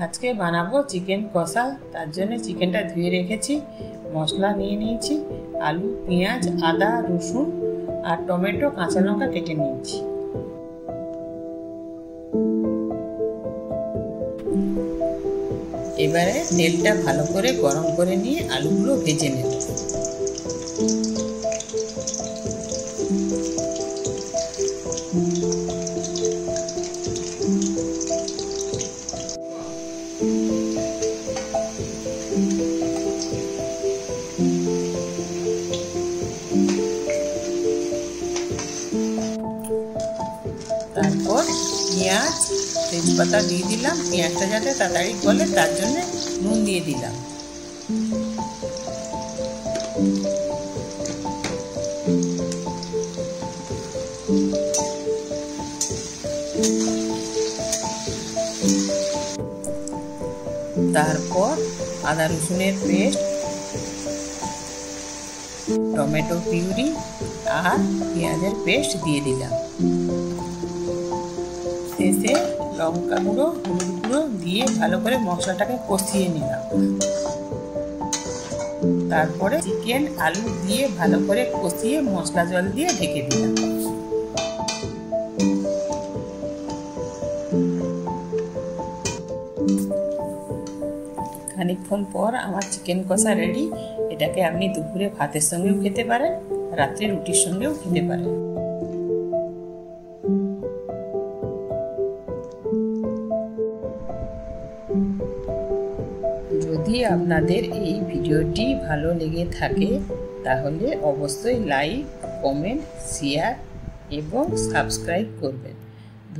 আজকে বানাবো চিকেন কষা। তার জন্য চিকেনটা ধুয়ে রেখেছি, মশলা নিয়ে নিয়েছি, আলু, পেঁয়াজ, আদা, রসুন আর টমেটো, কাঁচা লঙ্কা কেটে নিয়েছি। এবারে তেলটা ভালো করে গরম করে নিয়ে আলুগুলো ভেজে নেব। তারপর পেঁয়াজ, তেজপাতা দিয়ে দিলাম। পেঁয়াজটা যাতে তাড়াতাড়ি গলে তার জন্য নুন দিয়ে দিলাম। তারপর আদা রসুনের পেস্ট, টমেটো পিউরি আর পেঁয়াজের পেস্ট দিয়ে দিলাম। শেষে লঙ্কা গুঁড়ো, হলুদ গুঁড়ো দিয়ে ভালো করে মশলাটাকে কষিয়ে নিলাম। তারপরে চিকেন, আলু দিয়ে ভালো করে কষিয়ে মশলা জল দিয়ে ঢেকে দিলাম। খানিকক্ষণ পর আমার চিকেন কষা রেডি। এটাকে আপনি দুপুরে ভাতের সঙ্গেও খেতে পারেন, রাত্রে রুটির সঙ্গেও খেতে পারেন। যদি আপনাদের এই ভিডিওটি ভালো লেগে থাকে তাহলে অবশ্যই লাইক, কমেন্ট, শেয়ার এবং সাবস্ক্রাইব করবেন।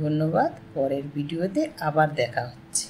ধন্যবাদ। পরের ভিডিওতে আবার দেখা হচ্ছে।